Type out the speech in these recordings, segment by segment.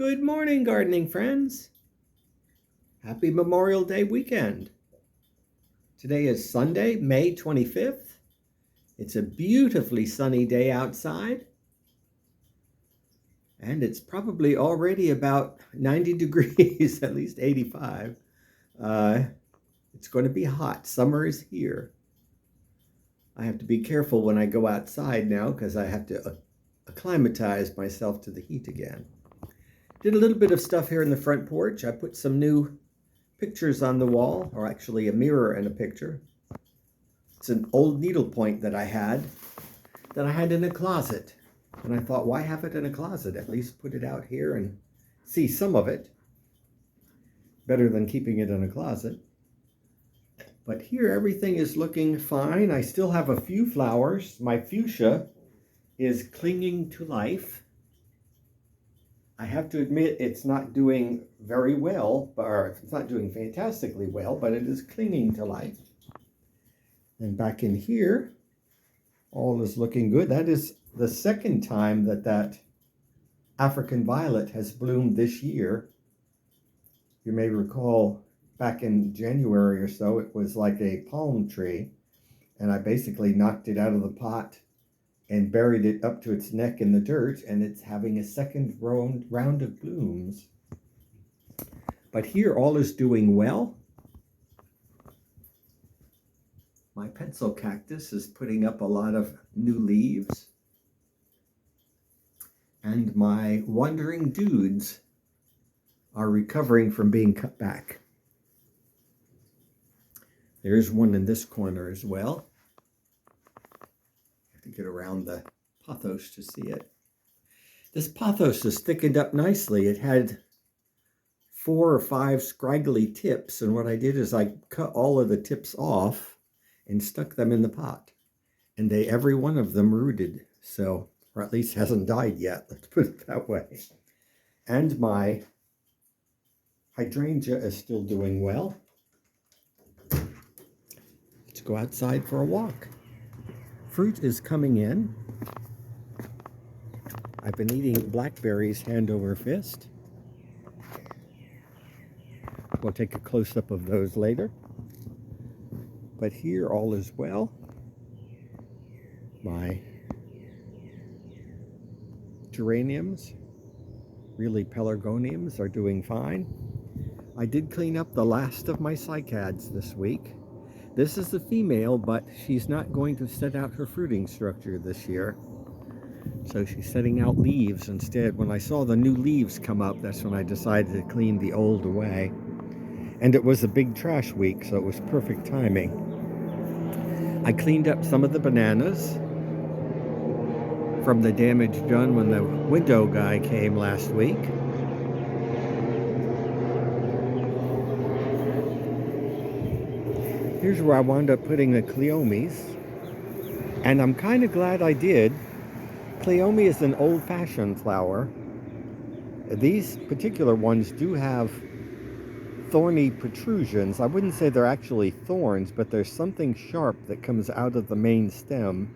Good morning, gardening friends. Happy Memorial Day weekend. Today is Sunday, May 25th. It's a beautifully sunny day outside, and it's probably already about 90 degrees, at least 85. It's going to be hot. Summer is here. I have to be careful when I go outside now because I have to acclimatize myself to the heat again. Did a little bit of stuff here in the front porch. I put some new pictures on the wall, or actually a mirror and a picture. It's an old needlepoint that I had in a closet. And I thought, why have it in a closet? At least put it out here and see some of it. Better than keeping it in a closet. But here everything is looking fine. I still have a few flowers. My fuchsia is clinging to life. I have to admit it's not doing very well, or it's not doing fantastically well, but it is clinging to life. And back in here, all is looking good. That is the second time that African violet has bloomed this year. You may recall back in January or so, it was like a palm tree, and I basically knocked it out of the pot and buried it up to its neck in the dirt, and it's having a second round of blooms. But here all is doing well. My pencil cactus is putting up a lot of new leaves. And my wandering dudes are recovering from being cut back. There's one in this corner as well. To get around the pothos to see it. This pothos is thickened up nicely. It had 4 or 5 scraggly tips, and what I did is I cut all of the tips off and stuck them in the pot. And every one of them rooted, so, or at least hasn't died yet, let's put it that way. And my hydrangea is still doing well. Let's go outside for a walk. Fruit is coming in. I've been eating blackberries hand over fist. We'll take a close-up of those later. But here all is well. My geraniums, really pelargoniums, are doing fine. I did clean up the last of my cycads this week. This is the female, but she's not going to set out her fruiting structure this year. So she's setting out leaves instead. When I saw the new leaves come up, that's when I decided to clean the old away. And it was a big trash week, so it was perfect timing. I cleaned up some of the bananas from the damage done when the window guy came last week. Here's where I wound up putting the cleomes, and I'm kind of glad I did. Cleome is an old-fashioned flower. These particular ones do have thorny protrusions. I wouldn't say they're actually thorns, but there's something sharp that comes out of the main stem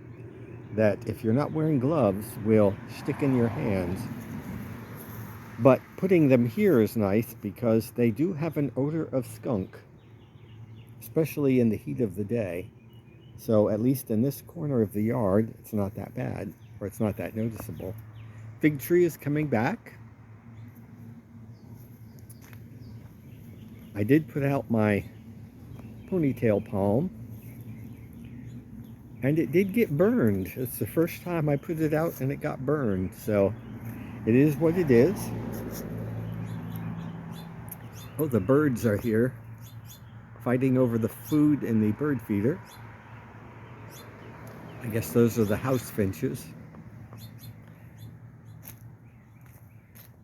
that, if you're not wearing gloves, will stick in your hands. But putting them here is nice because they do have an odor of skunk, especially in the heat of the day. So at least in this corner of the yard, it's not that bad, or it's not that noticeable. Fig tree is coming back. I did put out my ponytail palm, and it did get burned. It's the first time I put it out and it got burned, so it is what it is. Oh, the birds are here, fighting over the food in the bird feeder. I guess those are the house finches.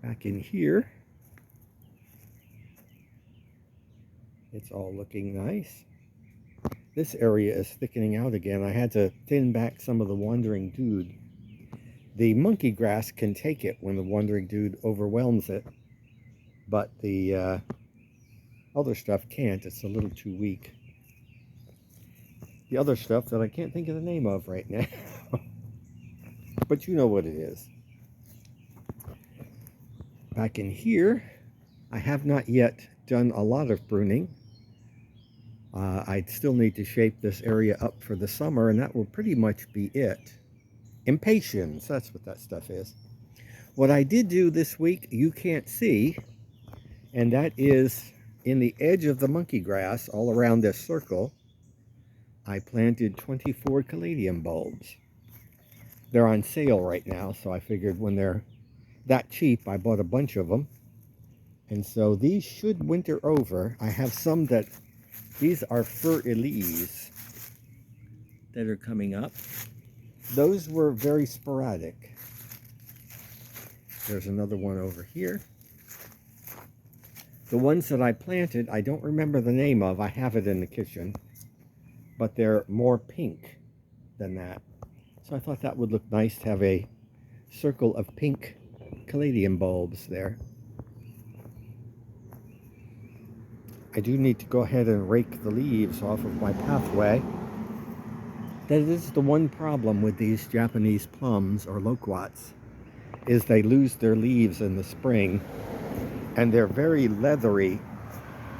Back in here, it's all looking nice. This area is thickening out again. I had to thin back some of the wandering dude. The monkey grass can take it when the wandering dude overwhelms it, but the other stuff can't. It's a little too weak. The other stuff that I can't think of the name of right now. But you know what it is. Back in here, I have not yet done a lot of pruning. I still need to shape this area up for the summer, and that will pretty much be it. Impatiens, that's what that stuff is. What I did do this week, you can't see, and that is in the edge of the monkey grass all around this circle, I planted 24 caladium bulbs. They're on sale right now, so I figured when they're that cheap, I bought a bunch of them. And so these should winter over. I have some that, these are fur-elise that are coming up. Those were very sporadic. There's another one over here. The ones that I planted, I don't remember the name of. I have it in the kitchen. But they're more pink than that. So I thought that would look nice to have a circle of pink caladium bulbs there. I do need to go ahead and rake the leaves off of my pathway. That is the one problem with these Japanese plums or loquats, is they lose their leaves in the spring, and they're very leathery,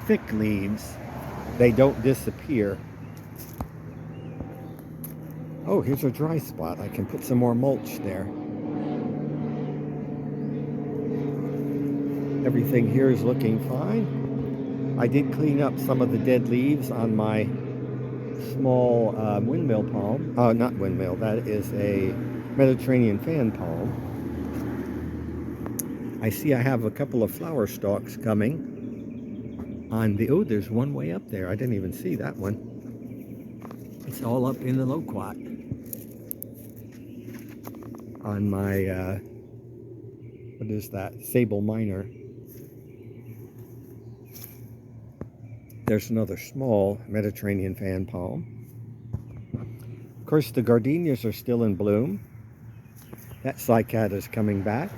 thick leaves. They don't disappear. Oh, here's a dry spot. I can put some more mulch there. Everything here is looking fine. I did clean up some of the dead leaves on my small windmill palm. Not windmill, that is a Mediterranean fan palm. I see I have a couple of flower stalks coming on the, oh, there's one way up there. I didn't even see that one. It's all up in the loquat on my, what is that? Sable minor. There's another small Mediterranean fan palm. Of course, the gardenias are still in bloom. That cycad is coming back.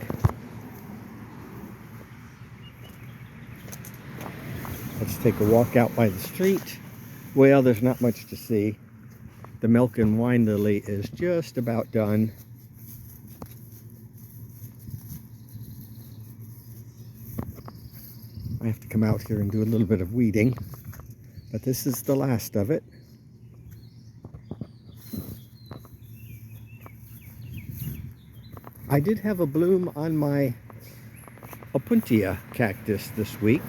Let's take a walk out by the street. Well, there's not much to see. The milk and wine lily is just about done. I have to come out here and do a little bit of weeding, but this is the last of it. I did have a bloom on my opuntia cactus this week.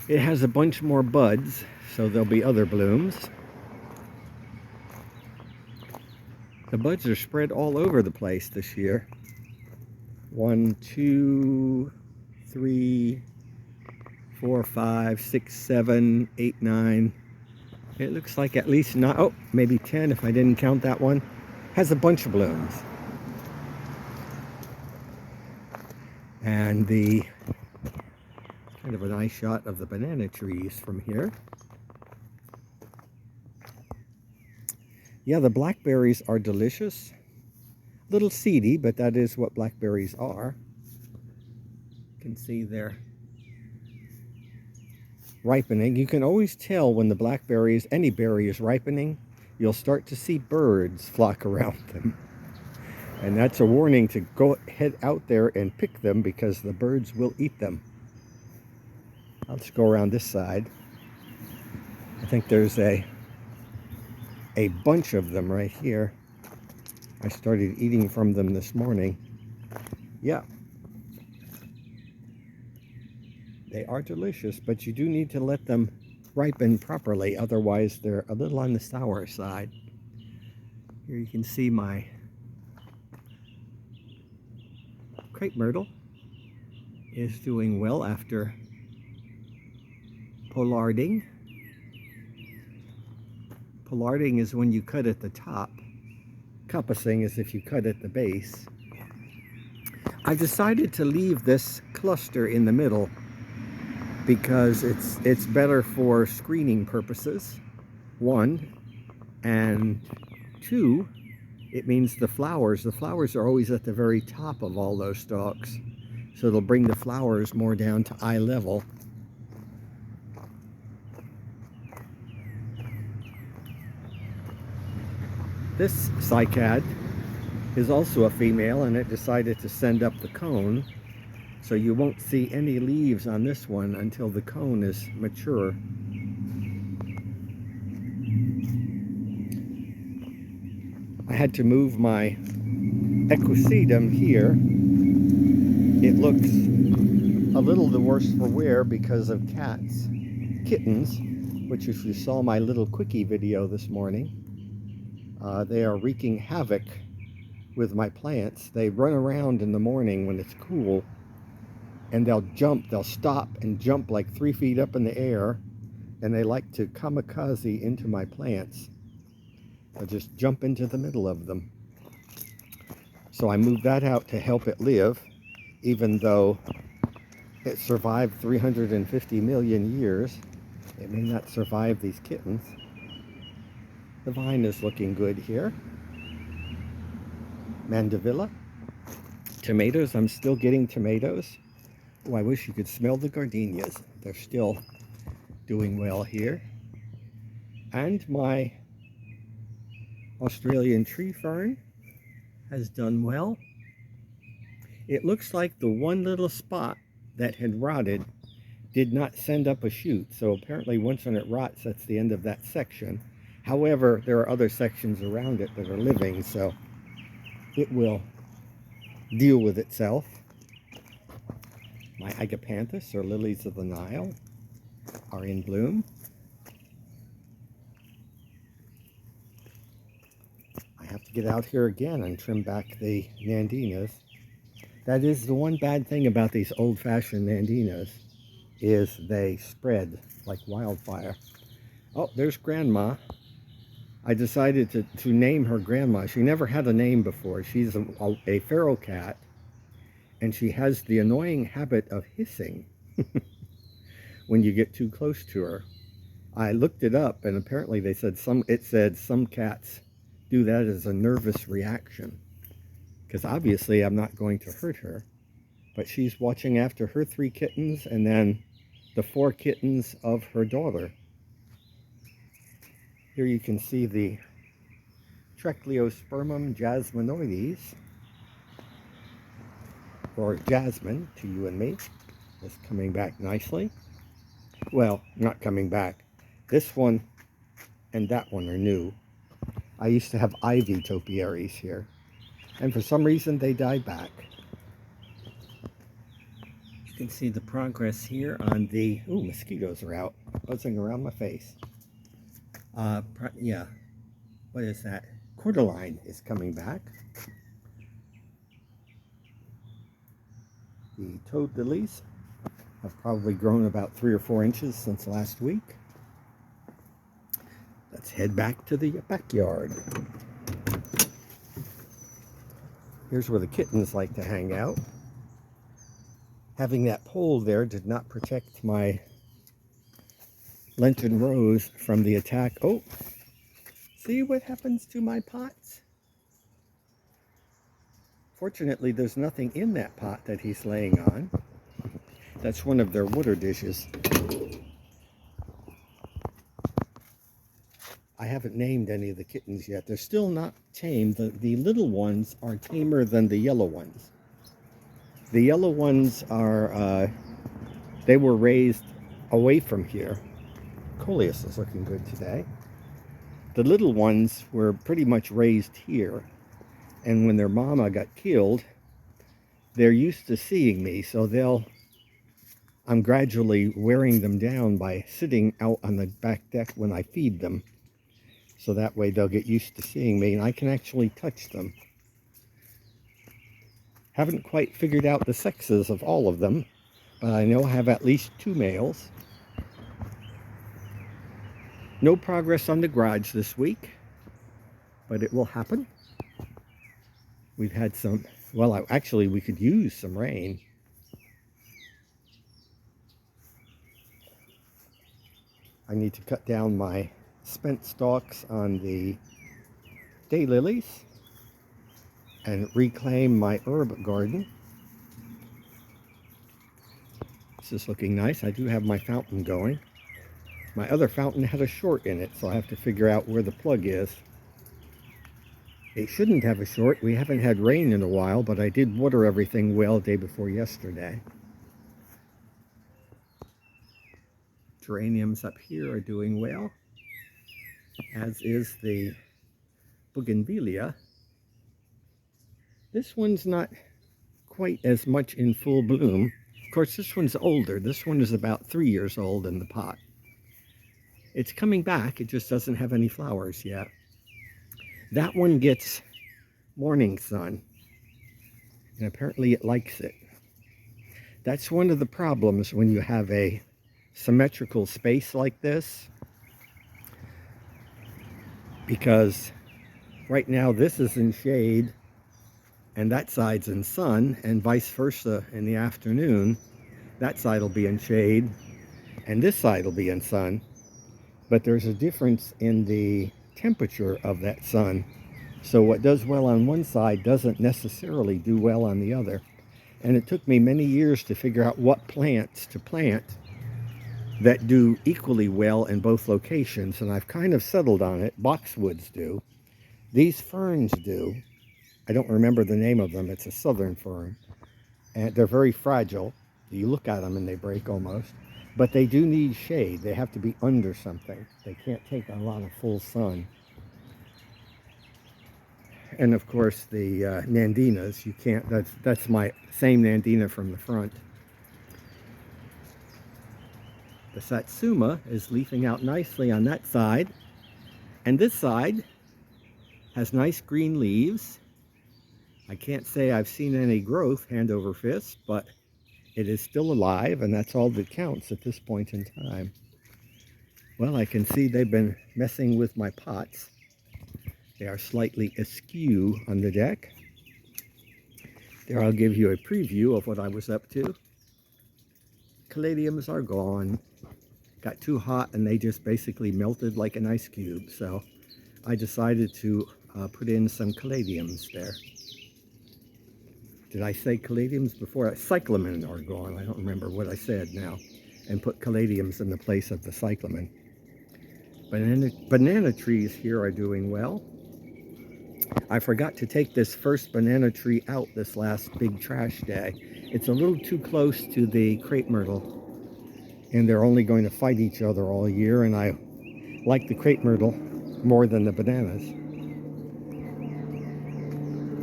It has a bunch more buds, so there'll be other blooms. The buds are spread all over the place this year. 1, 2, 3, 4, 5, 6, 7, 8, 9. It looks like at least not, oh, maybe 10 if I didn't count that one. Has a bunch of blooms. And the kind of a nice shot of the banana trees from here. Yeah, the blackberries are delicious. A little seedy, but that is what blackberries are. You can see they're ripening. You can always tell when the blackberries, any berry is ripening. You'll start to see birds flock around them. And that's a warning to go head out there and pick them because the birds will eat them. I'll just go around this side. I think there's a bunch of them right here. I started eating from them this morning. Yeah. They are delicious, but you do need to let them ripen properly, otherwise they're a little on the sour side. Here you can see my crepe myrtle is doing well after pollarding. Pollarding is when you cut at the top. Compassing is if you cut at the base. I decided to leave this cluster in the middle because it's better for screening purposes, 1, and 2, it means the flowers are always at the very top of all those stalks, so it'll bring the flowers more down to eye level. This cycad is also a female, and it decided to send up the cone. So you won't see any leaves on this one until the cone is mature. I had to move my equisedum here. It looks a little the worse for wear because of kittens, which if you saw my little quickie video this morning, they are wreaking havoc with my plants. They run around in the morning when it's cool, and they'll stop and jump like 3 feet up in the air, and they like to kamikaze into my plants. They'll just jump into the middle of them. So I moved that out to help it live, even though it survived 350 million years. It may not survive these kittens. The vine is looking good here. Mandevilla. Tomatoes, I'm still getting tomatoes. Oh, I wish you could smell the gardenias. They're still doing well here. And my Australian tree fern has done well. It looks like the one little spot that had rotted did not send up a shoot. So apparently once when it rots, that's the end of that section. However, there are other sections around it that are living, so it will deal with itself. My agapanthus, or lilies of the Nile, are in bloom. I have to get out here again and trim back the nandinas. That is the one bad thing about these old-fashioned nandinas, is they spread like wildfire. Oh, there's Grandma. I decided to name her Grandma. She never had a name before. She's a feral cat, and she has the annoying habit of hissing when you get too close to her. I looked it up, and apparently it said some cats do that as a nervous reaction, because obviously I'm not going to hurt her. But she's watching after her 3 kittens and then the 4 kittens of her daughter. Here you can see the Trechleospermum jasminoides, or jasmine to you and me, is coming back nicely. Well, not coming back. This one and that one are new. I used to have ivy topiaries here, and for some reason they died back. You can see the progress here on the, ooh, mosquitoes are out, buzzing around my face. Yeah, what is that? Cordyline is coming back. The toad lilies have probably grown about 3 or 4 inches since last week. Let's head back to the backyard. Here's where the kittens like to hang out. Having that pole there did not protect my Lenten rose from the attack. Oh, see what happens to my pots? Fortunately, there's nothing in that pot that he's laying on. That's one of their water dishes. I haven't named any of the kittens yet. They're still not tame. The little ones are tamer than the yellow ones. The yellow ones are, they were raised away from here. Coleus is looking good today. The little ones were pretty much raised here. And when their mama got killed, they're used to seeing me, so I'm gradually wearing them down by sitting out on the back deck when I feed them. So that way they'll get used to seeing me, and I can actually touch them. Haven't quite figured out the sexes of all of them, but I know I have at least 2 males. No progress on the garage this week, but it will happen. We've had some, well, actually we could use some rain. I need to cut down my spent stalks on the daylilies and reclaim my herb garden. This is looking nice. I do have my fountain going. My other fountain had a short in it, so I have to figure out where the plug is. It shouldn't have a short. We haven't had rain in a while, but I did water everything well day before yesterday. Geraniums up here are doing well, as is the bougainvillea. This one's not quite as much in full bloom. Of course, this one's older. This one is about 3 years old in the pot. It's coming back. It just doesn't have any flowers yet. That one gets morning sun, and apparently it likes it. That's one of the problems when you have a symmetrical space like this, because right now this is in shade and that side's in sun, and vice versa in the afternoon. That side will be in shade and this side will be in sun, but there's a difference in the temperature of that sun. So what does well on one side doesn't necessarily do well on the other. And it took me many years to figure out what plants to plant that do equally well in both locations, and I've kind of settled on it. Boxwoods do. These ferns do. I don't remember the name of them. It's a southern fern. And they're very fragile. You look at them and they break almost. But they do need shade. They have to be under something. They can't take a lot of full sun. And of course the nandinas, you can't, that's my same nandina from the front. The satsuma is leafing out nicely on that side. And this side has nice green leaves. I can't say I've seen any growth hand over fist, but it is still alive, and that's all that counts at this point in time. Well, I can see they've been messing with my pots. They are slightly askew on the deck. There, I'll give you a preview of what I was up to. Caladiums are gone. Got too hot and they just basically melted like an ice cube. So I decided to put in some caladiums there. Did I say caladiums before? Cyclamen are gone. I don't remember what I said now. And put caladiums in the place of the cyclamen. Banana trees here are doing well. I forgot to take this first banana tree out this last big trash day. It's a little too close to the crepe myrtle, and they're only going to fight each other all year, and I like the crepe myrtle more than the bananas.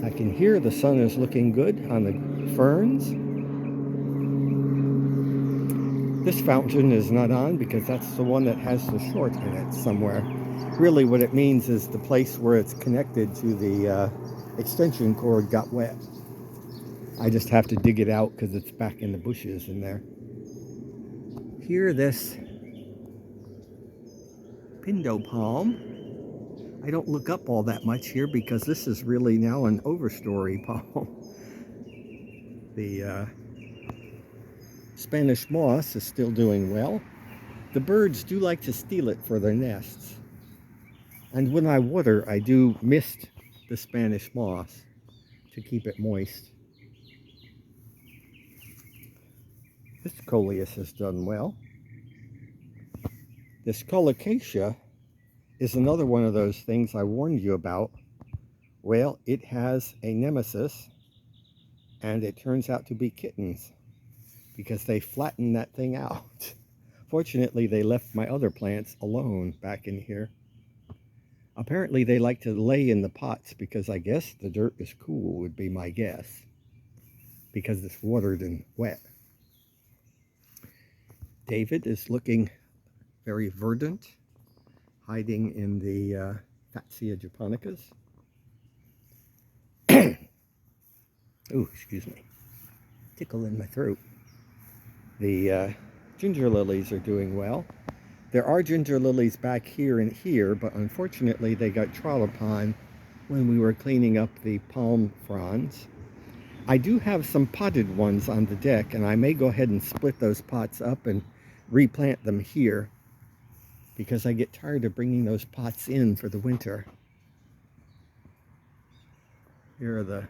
I can hear the sun is looking good on the ferns. This fountain is not on because that's the one that has the short in it somewhere. Really what it means is the place where it's connected to the extension cord got wet. I just have to dig it out because it's back in the bushes in there. Here, this pindo palm. I don't look up all that much here because this is really now an overstory palm. The Spanish moss is still doing well. The birds do like to steal it for their nests. And when I water, I do mist the Spanish moss to keep it moist. This coleus has done well. This colocasia is another one of those things I warned you about. Well, it has a nemesis, and it turns out to be kittens because they flattened that thing out. Fortunately, they left my other plants alone back in here. Apparently, they like to lay in the pots because I guess the dirt is cool, would be my guess, because it's watered and wet. David is looking very verdant, hiding in the Fatsia japonicas. Oh, excuse me. Tickle in my throat. The ginger lilies are doing well. There are ginger lilies back here and here, but unfortunately they got trod upon when we were cleaning up the palm fronds. I do have some potted ones on the deck, and I may go ahead and split those pots up and replant them here because I get tired of bringing those pots in for the winter. Here are the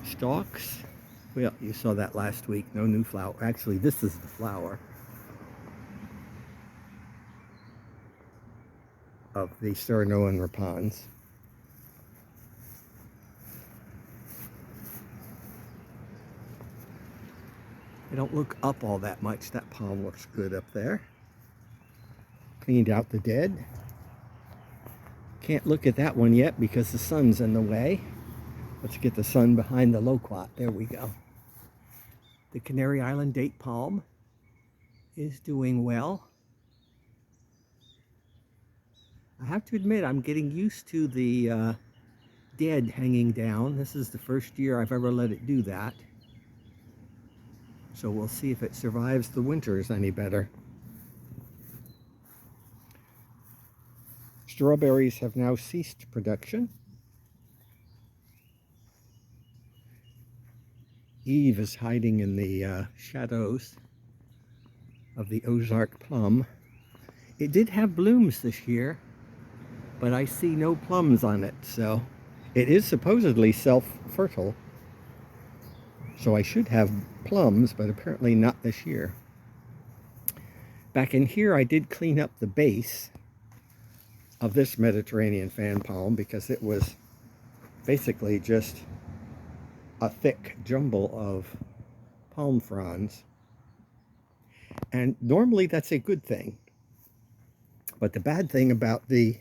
stalks. Well, you saw that last week. No new flower. Actually, this is the flower of the Serenoan repans. They don't look up all that much. That palm looks good up there. Cleaned out the dead. Can't look at that one yet because the sun's in the way. Let's get the sun behind the loquat. There we go. The Canary Island date palm is doing well. I have to admit, I'm getting used to the dead hanging down. This is the first year I've ever let it do that. So we'll see if it survives the winters any better. Strawberries have now ceased production. Eve is hiding in the shadows of the Ozark plum. It did have blooms this year, but I see no plums on it, so it is supposedly self-fertile. So I should have plums, but apparently not this year. Back in here, I did clean up the base of this Mediterranean fan palm because it was basically just a thick jumble of palm fronds. And normally that's a good thing. But the bad thing about the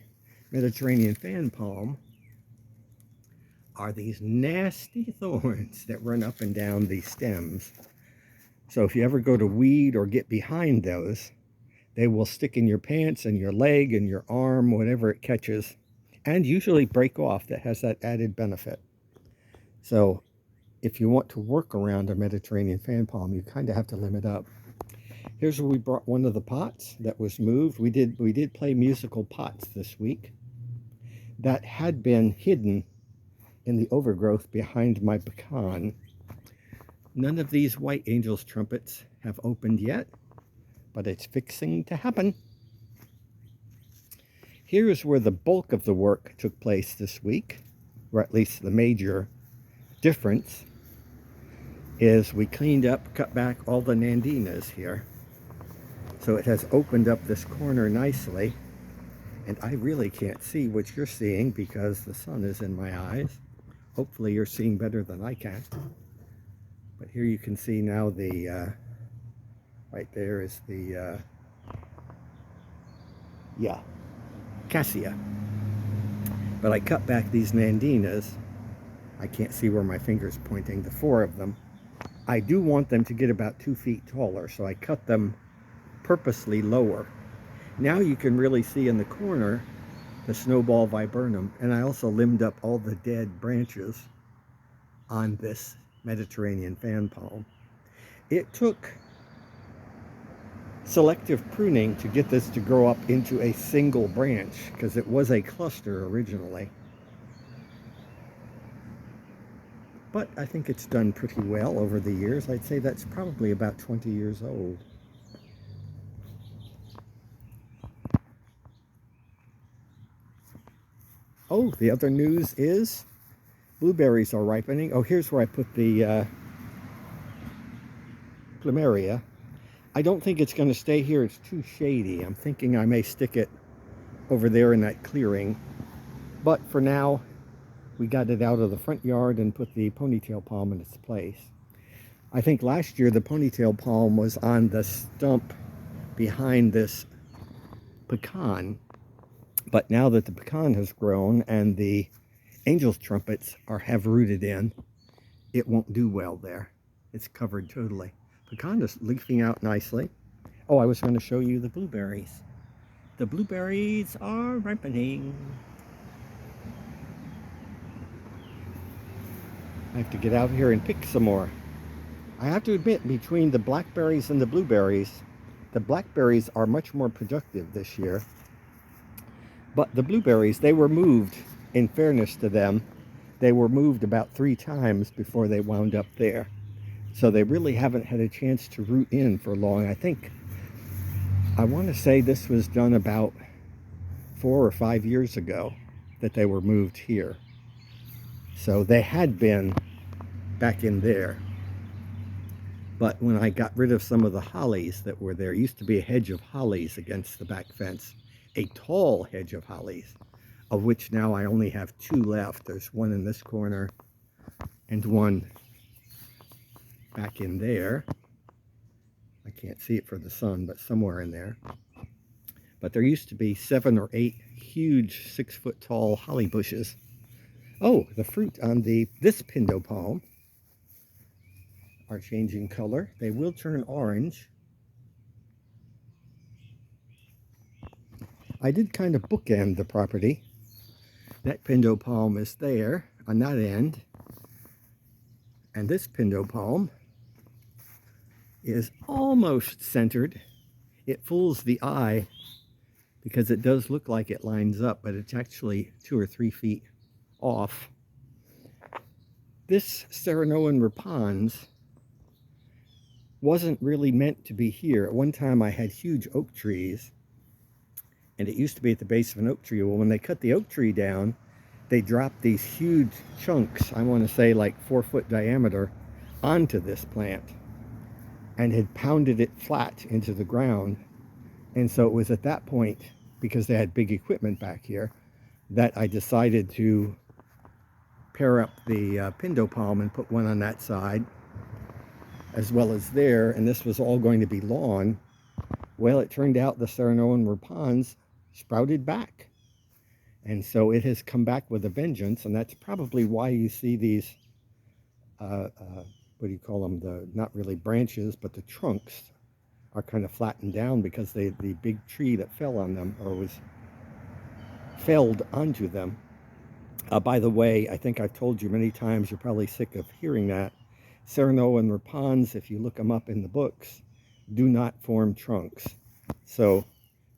Mediterranean fan palm are these nasty thorns that run up and down these stems. So if you ever go to weed or get behind those, they will stick in your pants and your leg and your arm, whatever it catches, and usually break off. That has that added benefit. So if you want to work around a Mediterranean fan palm, you kind of have to limit up. Here's where we brought one of the pots that was moved. We did play musical pots this week. That had been hidden in the overgrowth behind my pecan. None of these white angel's trumpets have opened yet, but it's fixing to happen. Here's where the bulk of the work took place this week, or at least the major difference is we cleaned up, cut back all the nandinas here. So it has opened up this corner nicely, and I really can't see what you're seeing because the sun is in my eyes. Hopefully you're seeing better than I can. But here you can see now the, right there is the, cassia. But I cut back these nandinas. I can't see where my finger's pointing, the 4 of them. I do want them to get about 2 feet taller, so I cut them purposely lower. Now you can really see in the corner the snowball viburnum, and I also limbed up all the dead branches on this Mediterranean fan palm. It took selective pruning to get this to grow up into a single branch because it was a cluster originally. But I think it's done pretty well over the years. I'd say that's probably about 20 years old. Oh, the other news is blueberries are ripening. Oh, here's where I put the plumeria. I don't think it's going to stay here. It's too shady. I'm thinking I may stick it over there in that clearing. But for now, we got it out of the front yard and put the ponytail palm in its place. I think last year the ponytail palm was on the stump behind this pecan. But now that the pecan has grown and the angel's trumpets have rooted in, it won't do well there. It's covered totally. Pecan is leafing out nicely. Oh, I was going to show you the blueberries. The blueberries are ripening. I have to get out here and pick some more. I have to admit, between the blackberries and the blueberries are much more productive this year. But the blueberries, they were moved, in fairness to them, they were moved about 3 times before they wound up there. So they really haven't had a chance to root in for long. I want to say this was done about 4 or 5 years ago that they were moved here. So they had been back in there. But when I got rid of some of the hollies that were there, used to be a hedge of hollies against the back fence, a tall hedge of hollies, of which now I only have 2 left. There's one in this corner and one back in there. can't see it for the sun, but somewhere in there. But there used to be 7 or 8 huge 6-foot tall holly bushes. Oh, the fruit on this pindo palm are changing color. They will turn orange. I did kind of bookend the property. That pindo palm is there on that end, and this pindo palm is almost centered. It fools the eye because it does look like it lines up, but it's actually 2 or 3 feet off. This Serenoan repens wasn't really meant to be here. At one time I had huge oak trees, and it used to be at the base of an oak tree. Well, when they cut the oak tree down, they dropped these huge chunks, I want to say like 4-foot diameter, onto this plant and had pounded it flat into the ground. And so it was at that point, because they had big equipment back here, that I decided to pair up the pindo palm and put one on that side as well as there, and this was all going to be lawn. Well, it turned out the Serenoan repens sprouted back, and so it has come back with a vengeance, and that's probably why you see these what do you call them, the not really branches, but the trunks are kind of flattened down, because the big tree that fell on them, or was felled onto them. By the way, I think I've told you many times, you're probably sick of hearing that, Serenoan repens, if you look them up in the books, do not form trunks. So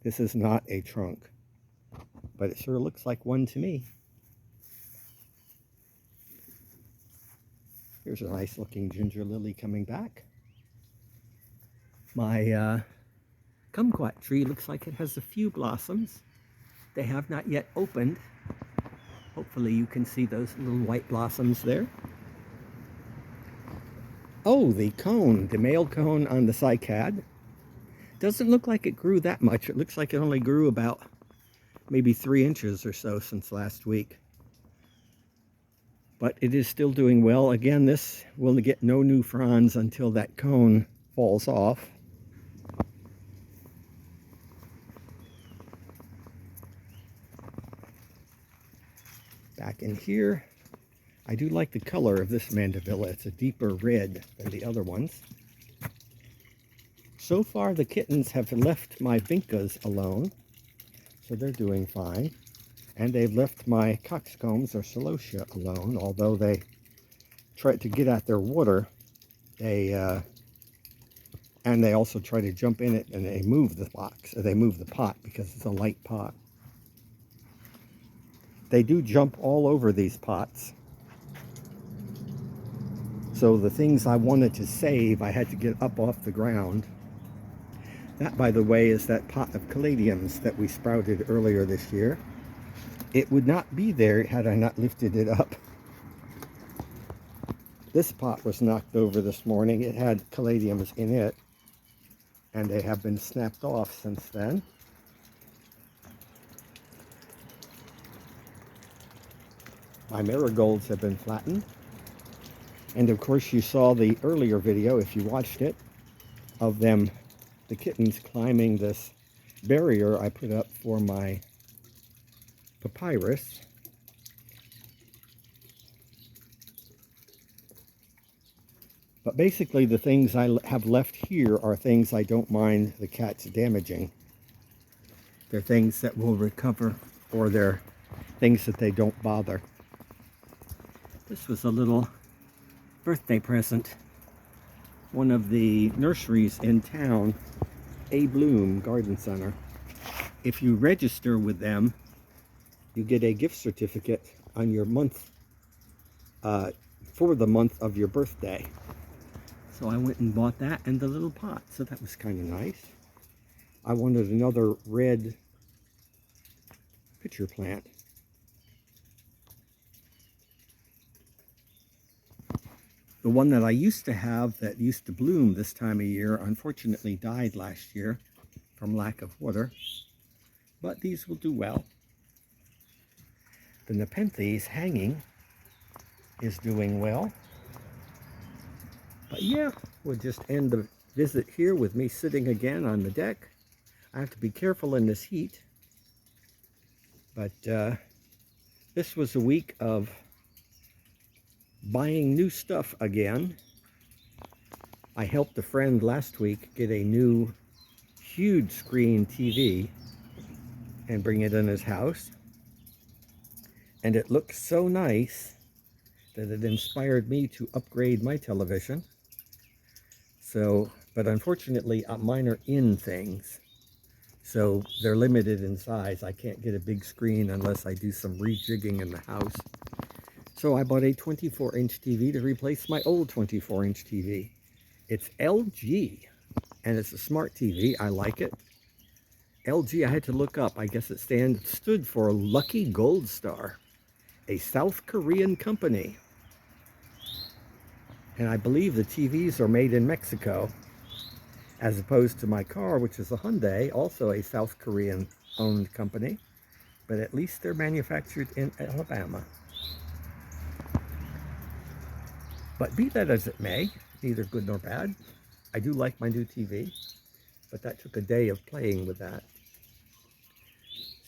this is not a trunk, but it sure looks like one to me. Here's a nice looking ginger lily coming back. My kumquat tree looks like it has a few blossoms. They have not yet opened. Hopefully you can see those little white blossoms there. Oh, the cone, the male cone on the cycad, doesn't look like it grew that much. It looks like it only grew about maybe 3 inches or so since last week. But it is still doing well. Again, this will get no new fronds until that cone falls off. Back in here, I do like the color of this mandevilla. It's a deeper red than the other ones. So far, the kittens have left my vincas alone, so they're doing fine. And they've left my coxcombs or celosia alone, although they try to get at their water. And they also try to jump in it, and they move the box, or they move the pot because it's a light pot. They do jump all over these pots. So the things I wanted to save, I had to get up off the ground. That, by the way, is that pot of caladiums that we sprouted earlier this year. It would not be there had I not lifted it up. This pot was knocked over this morning. It had caladiums in it, and they have been snapped off since then. My marigolds have been flattened. And of course you saw the earlier video, if you watched it, of them, the kittens climbing this barrier I put up for my papyrus. But basically the things I have left here are things I don't mind the cats damaging. They're things that will recover, or they're things that they don't bother. This was a little birthday present. One of the nurseries in town, A Bloom Garden Center. If you register with them, you get a gift certificate on your month, for the month of your birthday. So I went and bought that and the little pot, so that was kind of nice. I wanted another red pitcher plant. The one that I used to have that used to bloom this time of year unfortunately died last year from lack of water, but these will do well. The Nepenthes hanging is doing well. But yeah, we'll just end the visit here with me sitting again on the deck. I have to be careful in this heat, but this was a week of buying new stuff again. I helped a friend last week get a new huge screen TV and bring it in his house. And it looks so nice that it inspired me to upgrade my television. So, but unfortunately, mine are in things. So they're limited in size. I can't get a big screen unless I do some rejigging in the house. So I bought a 24-inch TV to replace my old 24-inch TV. It's LG, and it's a smart TV. I like it. LG, I had to look up. I guess it stood for Lucky Gold Star, a South Korean company. And I believe the TVs are made in Mexico, as opposed to my car, which is a Hyundai, also a South Korean-owned company. But at least they're manufactured in Alabama. But be that as it may, neither good nor bad. I do like my new TV, but that took a day of playing with that.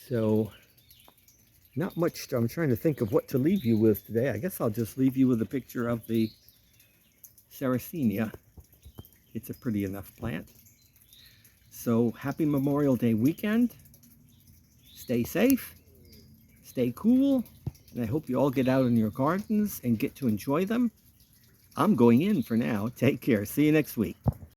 So, not much. I'm trying to think of what to leave you with today. I guess I'll just leave you with a picture of the Sarracenia. It's a pretty enough plant. So, happy Memorial Day weekend. Stay safe, stay cool, and I hope you all get out in your gardens and get to enjoy them. I'm going in for now. Take care. See you next week.